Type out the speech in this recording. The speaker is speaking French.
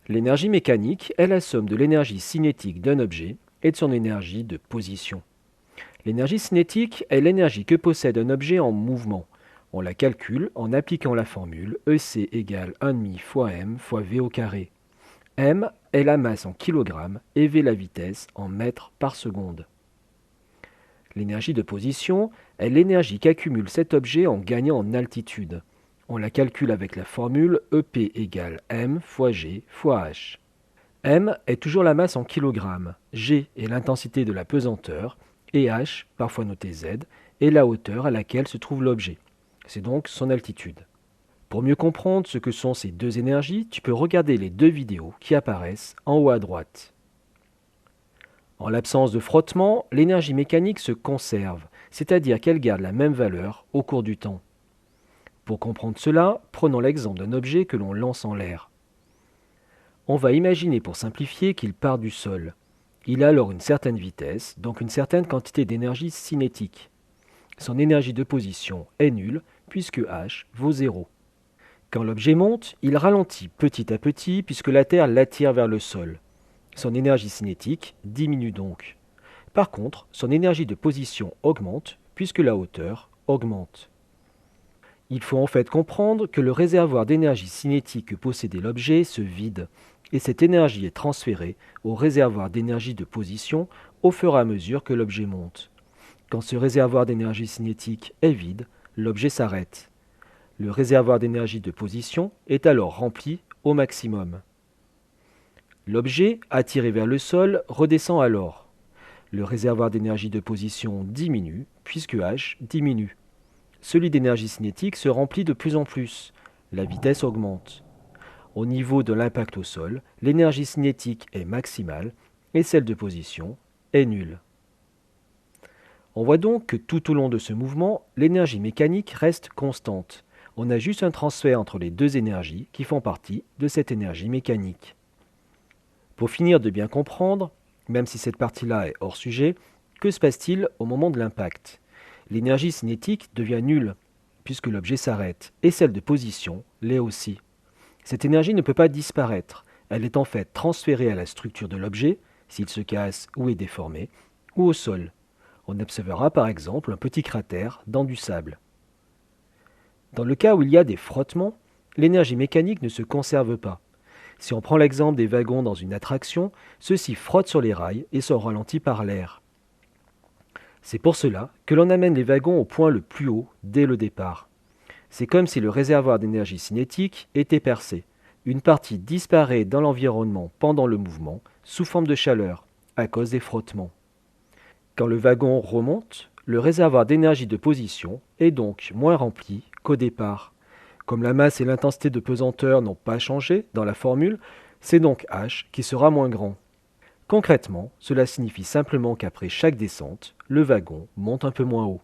L'énergie mécanique est la somme de l'énergie cinétique d'un objet et de son énergie de position. L'énergie cinétique est l'énergie que possède un objet en mouvement. On la calcule en appliquant la formule EC égale 1,5 fois m fois v au carré. M est la masse en kilogrammes et v la vitesse en mètres par seconde. L'énergie de position est l'énergie qu'accumule cet objet en gagnant en altitude. On la calcule avec la formule EP égale m fois g fois h. M est toujours la masse en kilogrammes, g est l'intensité de la pesanteur, et h, parfois noté z, est la hauteur à laquelle se trouve l'objet. C'est donc son altitude. Pour mieux comprendre ce que sont ces deux énergies, tu peux regarder les deux vidéos qui apparaissent en haut à droite. En l'absence de frottement, l'énergie mécanique se conserve, c'est-à-dire qu'elle garde la même valeur au cours du temps. Pour comprendre cela, prenons l'exemple d'un objet que l'on lance en l'air. On va imaginer pour simplifier qu'il part du sol. Il a alors une certaine vitesse, donc une certaine quantité d'énergie cinétique. Son énergie de position est nulle, puisque h vaut 0. Quand l'objet monte, il ralentit petit à petit, puisque la Terre l'attire vers le sol. Son énergie cinétique diminue donc. Par contre, son énergie de position augmente, puisque la hauteur augmente. Il faut en fait comprendre que le réservoir d'énergie cinétique que possédait l'objet se vide, et cette énergie est transférée au réservoir d'énergie de position au fur et à mesure que l'objet monte. Quand ce réservoir d'énergie cinétique est vide, l'objet s'arrête. Le réservoir d'énergie de position est alors rempli au maximum. L'objet, attiré vers le sol, redescend alors. Le réservoir d'énergie de position diminue, puisque h diminue. Celui d'énergie cinétique se remplit de plus en plus. La vitesse augmente. Au niveau de l'impact au sol, l'énergie cinétique est maximale et celle de position est nulle. On voit donc que tout au long de ce mouvement, l'énergie mécanique reste constante. On a juste un transfert entre les deux énergies qui font partie de cette énergie mécanique. Pour finir de bien comprendre, même si cette partie-là est hors sujet, que se passe-t-il au moment de l'impact ? L'énergie cinétique devient nulle, puisque l'objet s'arrête, et celle de position l'est aussi. Cette énergie ne peut pas disparaître, elle est en fait transférée à la structure de l'objet, s'il se casse ou est déformé, ou au sol. On observera par exemple un petit cratère dans du sable. Dans le cas où il y a des frottements, l'énergie mécanique ne se conserve pas. Si on prend l'exemple des wagons dans une attraction, ceux-ci frottent sur les rails et sont ralentis par l'air. C'est pour cela que l'on amène les wagons au point le plus haut dès le départ. C'est comme si le réservoir d'énergie cinétique était percé. Une partie disparaît dans l'environnement pendant le mouvement sous forme de chaleur à cause des frottements. Quand le wagon remonte, le réservoir d'énergie de position est donc moins rempli qu'au départ. Comme la masse et l'intensité de pesanteur n'ont pas changé dans la formule, c'est donc h qui sera moins grand. Concrètement, cela signifie simplement qu'après chaque descente, le wagon monte un peu moins haut.